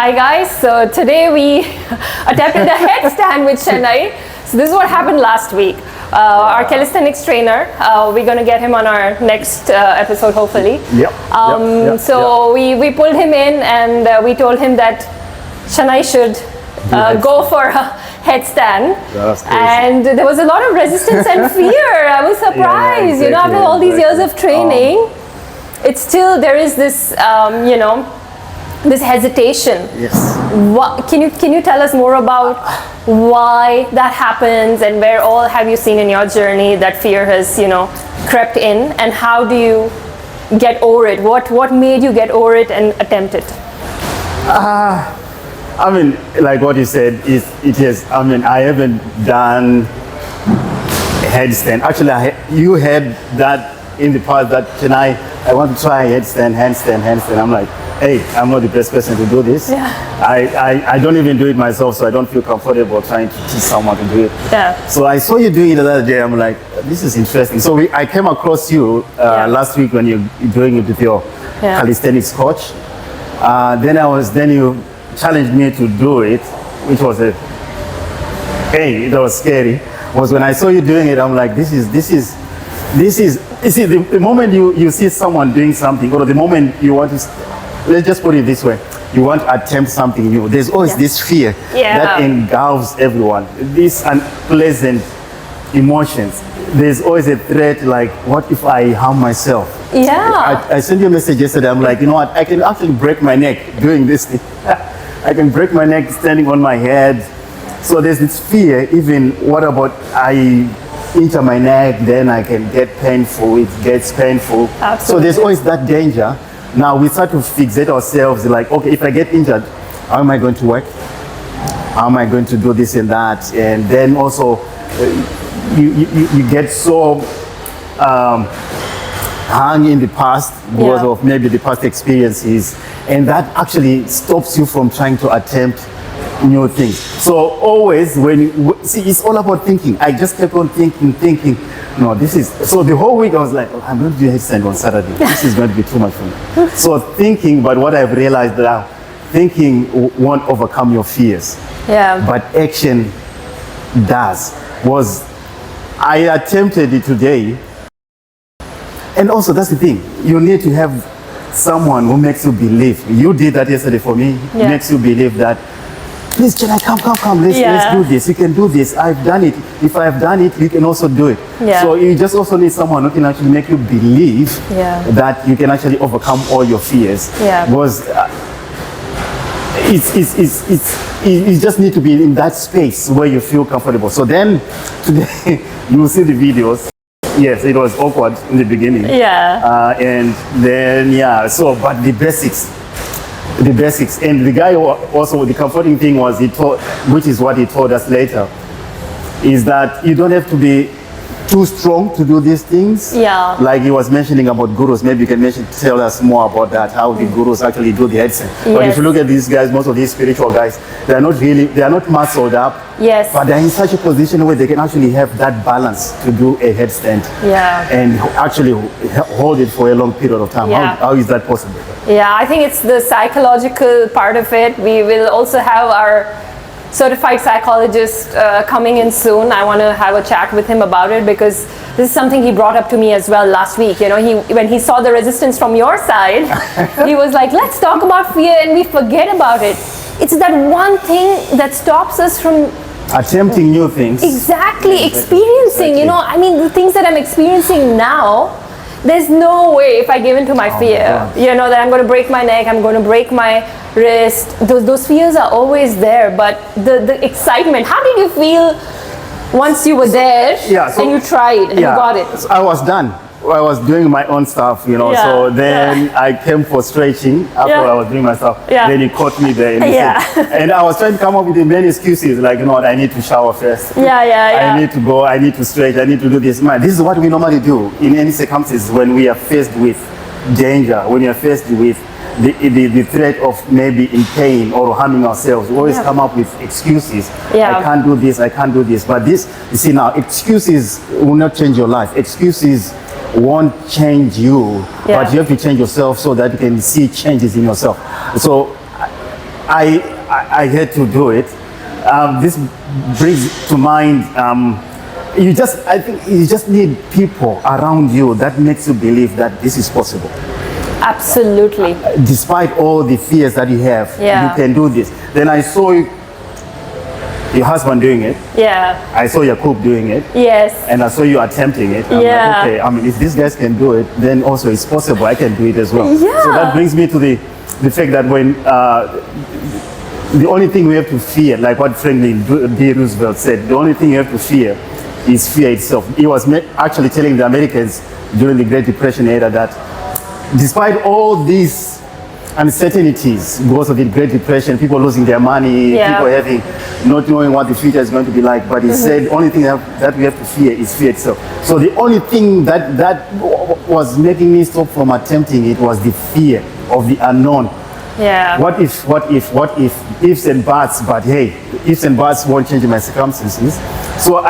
Hi guys, so today we attempted a headstand with Chenai. So this is what happened last week. Our calisthenics trainer, we're going to get him on our next episode hopefully. So we pulled him in and we told him that Chenai should go for a headstand. And there was a lot of resistance and fear. I was surprised, exactly, after all these years of training, it's still, there is this, this hesitation. Yes. Can you tell us more about why that happens and where all have you seen in your journey that fear has, crept in, and how do you get over it? What made you get over it and attempt it? I mean, like what you said, it is, I haven't done headstand. Actually, you had that in the past, that Chenai, I want to try handstand. I'm like, hey, I'm not the best person to do this. Yeah. I don't even do it myself, so I don't feel comfortable trying to teach someone to do it. Yeah. So I saw you doing it the other day. I'm like, this is interesting. So I came across you last week when you're doing it with your calisthenics coach. Then you challenged me to do it, which was it was scary. Was when I saw you doing it, I'm like, this is you see, the moment you see someone doing something, or the moment you want to, let's just put it this way, you want to attempt something new, there's always this fear that engulfs everyone, these unpleasant emotions. There's always a threat, like, what if I harm myself? Yeah. I sent you a message yesterday. I'm like, you know what, I can actually break my neck doing this thing. I can break my neck standing on my head. So there's this fear, even what about I injure my neck, then I can get painful, it gets painful. Absolutely. So there's always that danger. Now we start to fixate ourselves, like, okay, if I get injured, how am I going to work? How am I going to do this and that? And then also, you get so hung in the past because of maybe the past experiences, and that actually stops you from trying to attempt new things. So always when you see, it's all about thinking. I just kept on thinking, no, this is, so the whole week I was like, oh, I'm going to do headstand on Saturday. This is going to be too much for me. So thinking, but what I've realized now, thinking won't overcome your fears. Yeah. But action does. I attempted it today. And also, that's the thing, you need to have someone who makes you believe. You did that yesterday for me. Makes you believe that, please, Chenai, come, let's do this. You can do this. I've done it. If I've done it, you can also do it. Yeah. So you just also need someone who can actually make you believe that you can actually overcome all your fears. Yeah. Because you just need to be in that space where you feel comfortable. So then today you will see the videos. Yes, it was awkward in the beginning. Yeah. And then, but the basics. And the guy also, the comforting thing was, which is what he told us later, is that you don't have to be too strong to do these things. Yeah. Like he was mentioning about gurus. Maybe you can tell us more about that, how the gurus actually do the headstand. Yes. But if you look at these guys, most of these spiritual guys, they are not muscled up. Yes. But they're in such a position where they can actually have that balance to do a headstand. Yeah. And actually hold it for a long period of time. Yeah. How is that possible? Yeah, I think it's the psychological part of it. We will also have our certified psychologist coming in soon. I want to have a chat with him about it, because this is something he brought up to me as well last week. When he saw the resistance from your side, he was like, let's talk about fear, and we forget about it. It's that one thing that stops us from attempting new things. Exactly, experiencing, the things that I'm experiencing now, there's no way if I give in to my fear, that I'm going to break my neck, I'm going to break my wrist. Those fears are always there, but the excitement, how did you feel once you were there and you tried and you got it? So I was done. I was doing my own stuff, so then I came for stretching after I was doing my stuff. Then he caught me there and I was trying to come up with many excuses, like, I need to shower first. I need to go, I need to stretch, I need to do this. Man, this is what we normally do in any circumstances when we are faced with danger, when we are faced with the threat of maybe in pain or harming ourselves. We always come up with excuses. I can't do this, I can't do this. But this, you see now, excuses will not change your life. Excuses won't change you, but you have to change yourself so that you can see changes in yourself. So I had to do it. This brings to mind, I think you just need people around you that makes you believe that this is possible. Absolutely. Despite all the fears that you have, Yeah. you can do this. Then I saw your husband doing it. Yeah. I saw your cook doing it. Yes. And I saw you attempting it. I'm Yeah. like, okay, I mean, if these guys can do it, then also it's possible I can do it as well. Yeah. So that brings me to the fact that when the only thing we have to fear, like what Franklin D. Roosevelt said, the only thing you have to fear is fear itself. He was actually telling the Americans during the Great Depression era that despite all these uncertainties because of the Great Depression, people losing their money, Yeah. people not knowing what the future is going to be like, but he said the only thing that we have to fear is fear itself. So the only thing that was making me stop from attempting it was the fear of the unknown. Yeah. What if, ifs and buts, but hey, ifs and buts won't change my circumstances. So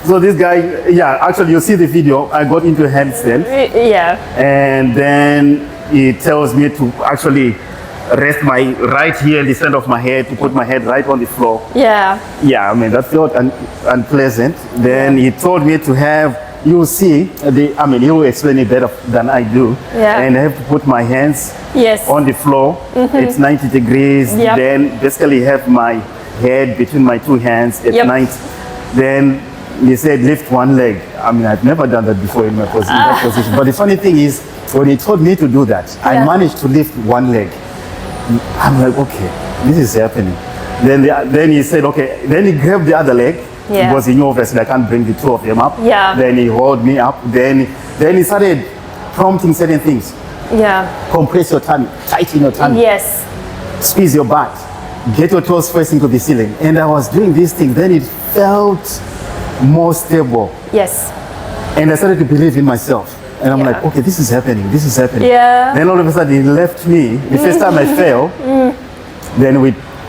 so this guy, yeah, actually you see the video, I got into a handstand. Yeah. And then he tells me to actually rest my right here in the center of my head, to put my head right on the floor. Yeah. Yeah, I mean, that felt unpleasant. Then he told me to have, you see, he will explain it better than I do. Yeah. And I have to put my hands Yes. on the floor. It's 90 degrees. Yep. Then basically have my head between my two hands at Yep. 90. Then he said, lift one leg. I mean, I've never done that before in that position. But the funny thing is, when he told me to do that, I Yeah. managed to lift one leg. I'm like, okay, this is happening. Then he said, okay. Then he grabbed the other leg Yeah. because he knew obviously I can't bring the two of them up. Yeah. Then he held me up. Then he started prompting certain things. Yeah. Compress your tummy, tighten your tummy, Yes. squeeze your butt, get your toes facing to the ceiling. And I was doing these things. Then it felt more stable. Yes. And I started to believe in myself. And I'm Yeah. like, okay, this is happening. Yeah. Then all of a sudden he left me. The first time I fell,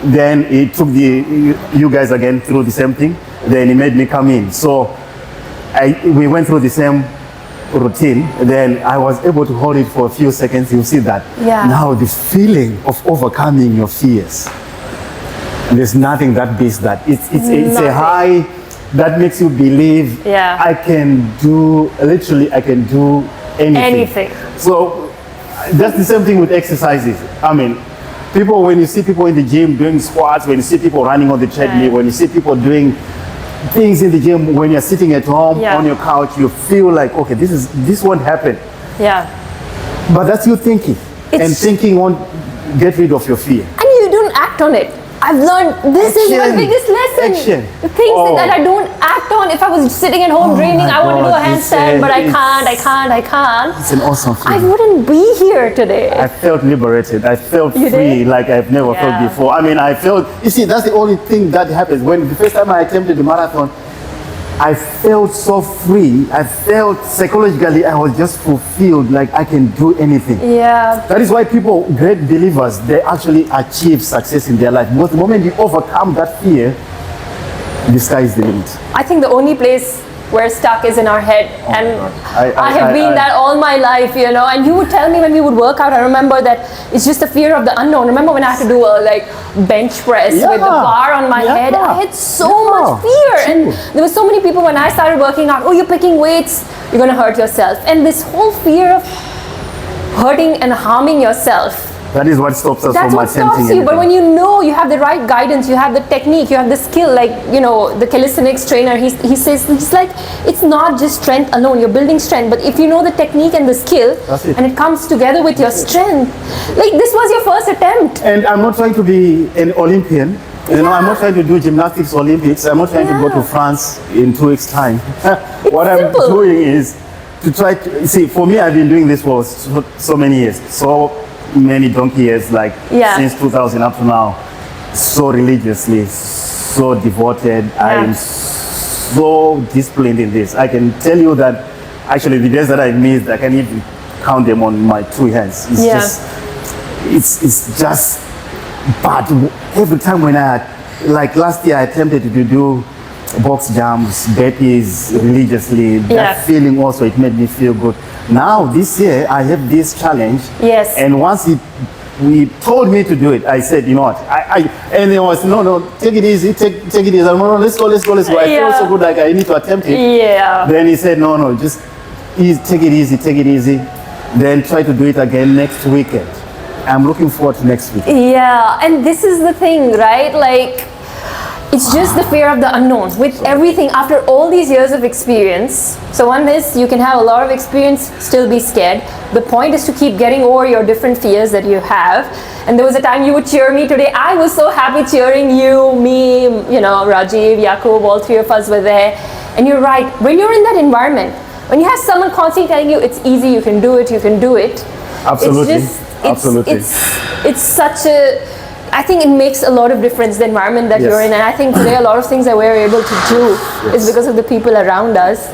then he took you guys again through the same thing. Then he made me come in. So we went through the same routine. Then I was able to hold it for a few seconds. You see that. Yeah. Now the feeling of overcoming your fears. There's nothing that beats that. It's Nothing. a high that makes you believe Yeah. I can do anything. So that's the same thing with exercises. I mean, when you see people in the gym doing squats, when you see people running on the treadmill, Right. when you see people doing things in the gym, when you're sitting at home Yeah. on your couch, you feel like, okay, this won't happen. Yeah. But that's you thinking. And thinking won't get rid of your fear. And you don't act on it. I've learned this is my Action. biggest lesson. Action. The things Oh. that I don't act on. If I was sitting at home dreaming, my I want to do a God, handstand, but I can't. It's an awesome I feeling. wouldn't be here today. I felt liberated. I felt You free did? like I've never felt Yeah. before. I mean, you see, that's the only thing that happens. When the first time I attempted the marathon, I felt so free. I felt psychologically, I was just fulfilled, like I can do anything. Yeah. That is why great believers, they actually achieve success in their life. Because the moment you overcome that fear, the sky is the limit. I think the only place we're stuck is in our head, and I have been that all my life, and you would tell me when we would work out, I remember that it's just the fear of the unknown. Remember when I had to do a bench press with the bar on my head? I had so much fear, and there were so many people when I started working out, oh, you're picking weights, you're going to hurt yourself, and this whole fear of hurting and harming yourself. That is what stops us That's from what attempting stops you. But when anything. you know you have the right guidance, you have the technique, you have the skill, the calisthenics trainer, he says, he's like, it's not just strength alone, you're building strength, but if you know the technique and the skill, That's it. and it comes together with your strength, this was your first attempt. And I'm not trying to be an Olympian. I'm not trying to do gymnastics Olympics. I'm not trying to go to France in 2 weeks' time. What I'm simple. doing is to try to see. For me, I've been doing this for so many years, so many donkey years, since 2000 up to now, so religiously, so devoted. I am so disciplined in this. I can tell you that actually the days that I missed, I can even count them on my two hands. It's just but every time when last year I attempted to do box jumps, burpees religiously, that feeling also, it made me feel good. Now this year I have this challenge, Yes. and once we told me to do it. I said, you know what? And there was no, take it easy, take it easy. No, let's go. I feel so good, like I need to attempt it. Yeah. Then he said, no, just take it easy. Then try to do it again next weekend. I'm looking forward to next week. Yeah, and this is the thing, right? Like, it's just the fear of the unknown with everything after all these years of experience. So one is you can have a lot of experience, still be scared. The point is to keep getting over your different fears that you have. And there was a time you would cheer me today. I was so happy cheering you, me, Rajiv, Yakub, all three of us were there. And you're right, when you're in that environment, when you have someone constantly telling you it's easy, you can do it. Absolutely. It's such a, I think it makes a lot of difference, the environment that you're in. And I think today a lot of things that we're able to do is because of the people around us.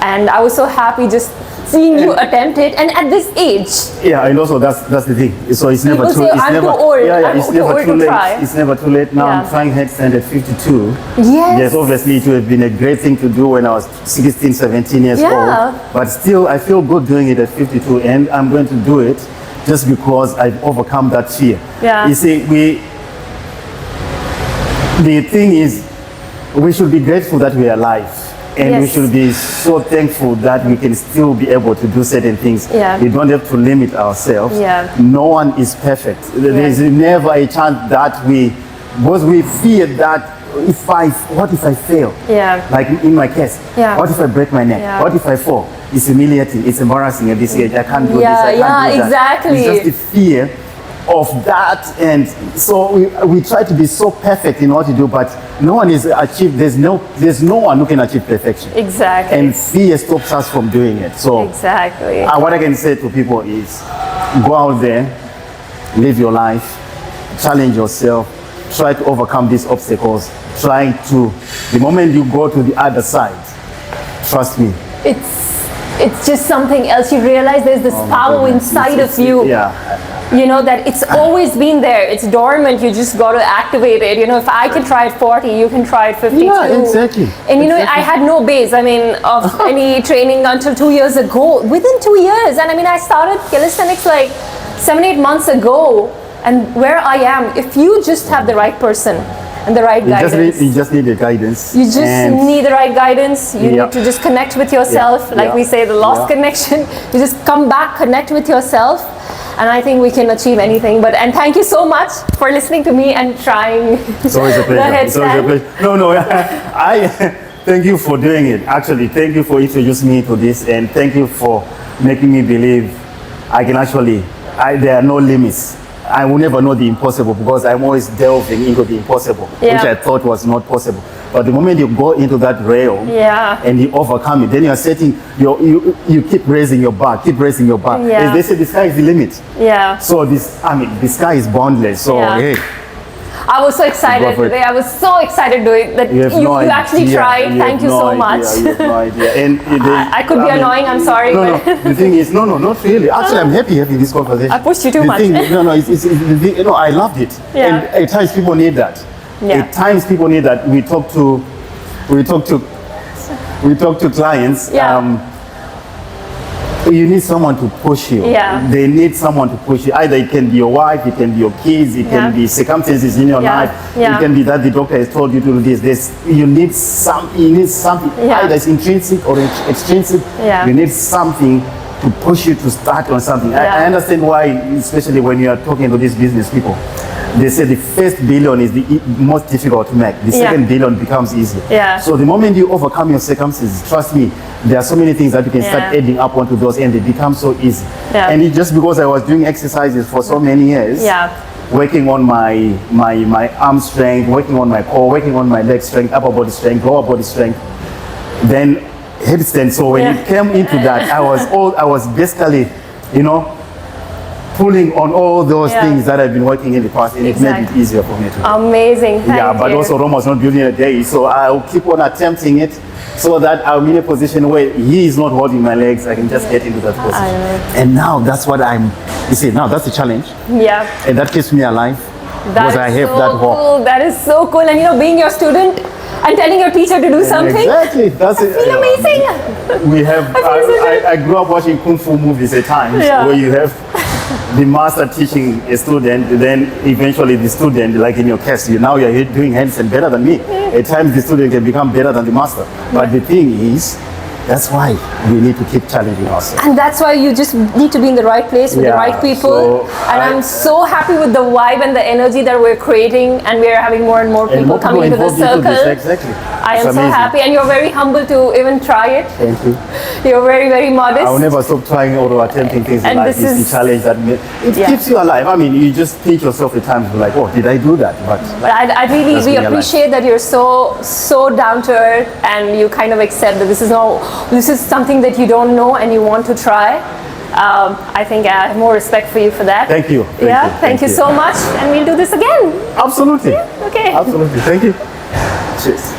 And I was so happy just seeing you attempt it, and at this age. Yeah, and also that's the thing. So it's never too. I'm too old. It's never too late. Try. It's never too late. Now I'm trying headstand at 52. Yes. Obviously it would have been a great thing to do when I was 16, 17 years old. But still, I feel good doing it at 52, and I'm going to do it just because I've overcome that fear. Yeah. You see, the thing is, we should be grateful that we are alive. And we should be so thankful that we can still be able to do certain things. Yeah. We don't have to limit ourselves. Yeah. No one is perfect. There is never a chance that because we fear that what if I fail? Yeah. Like in my case, what if I break my neck? Yeah. What if I fall? It's humiliating, it's embarrassing at this age. I can't do this, I can't do that. Exactly. It's just the fear of that, and so we try to be so perfect in what we do, but no one is achieved. There's no one who can achieve perfection. Exactly. And fear stops us from doing it. So exactly. What I can say to people is, go out there, live your life, challenge yourself, try to overcome these obstacles. The moment you go to the other side, trust me. It's just something else. You realize there's this power inside of you. That it's always been there. It's dormant. You just got to activate it. If I can try at 40, you can try at 52. Yeah, exactly. And I had no base. Of any training until 2 years ago. Within 2 years, and I started calisthenics like 7-8 months ago. And where I am, if you just have the right person and the right guidance. You just need the guidance. You just need the right guidance. You need to just connect with yourself. Like we say, the lost connection. You just come back, connect with yourself. And I think we can achieve anything. And thank you so much for listening to me and trying. It's always a pleasure. It's always a pleasure. No, I thank you for doing it. Actually, thank you for introducing me to this, and thank you for making me believe I can there are no limits. I will never know the impossible because I'm always delving into the impossible, which I thought was not possible. But the moment you go into that realm and you overcome it, then you are setting you keep raising your bar. As they say, the sky is the limit. Yeah. So the sky is boundless. So hey. I was so excited today. I was so excited doing that. You actually tried. Thank you so much. You have no idea. And I could be annoying. I'm sorry. No. The thing is, no, not really. Actually, I'm happy having this conversation. I pushed you too much. I loved it. Yeah. And at times people need that. Yeah. At times people need that. We talk to clients. Yeah. You need someone to push you. Yeah. They need someone to push you. Either it can be your wife, it can be your kids, it can be circumstances in your life. Yeah. It can be that the doctor has told you to do this. You need something. Either it's intrinsic or extrinsic. Yeah. You need something to push you to start on something. I understand why, especially when you are talking to these business people. They say the first billion is the most difficult to make. The second billion becomes easier. Yeah. So the moment you overcome your circumstances, trust me, there are so many things that you can start adding up onto those, and they become so easy. Yeah. And just because I was doing exercises for so many years, working on my arm strength, working on my core, working on my leg strength, upper body strength, lower body strength, then headstand. So when it came into that, I was basically, pulling on all those things that I've been working in the past, and it made it easier for me to. Amazing, thank you. But also Rome was not building a day, so I'll keep on attempting it so that I'm in a position where he is not holding my legs. I can just get into that position. And now that's what now that's the challenge. Yeah. And that keeps me alive because I have that hope. Cool. That is so cool. And being your student and telling your teacher to do something. Exactly. That's it. I feel amazing. I grew up watching Kung Fu movies at times where you have the master teaching a student, then eventually the student, like in your case, you're doing handstand better than me. At times the student can become better than the master. But the thing is, that's why we need to keep challenging ourselves. And that's why you just need to be in the right place with the right people. I'm so happy with the vibe and the energy that we're creating, and we're having more and more people coming into the circle. Exactly. I am so happy, and you're very humble to even try it. Thank you. You're very, very modest. I will never stop trying or attempting things in life. It's the challenge that keeps you alive. I mean, you just pinch yourself at times like, oh, did I do that? But I really appreciate that you're so down to earth, and you kind of accept that this is something that you don't know and you want to try. I think I have more respect for you for that. Thank you. Thank you so much, and we'll do this again. Absolutely. Okay. Absolutely. Thank you. Cheers.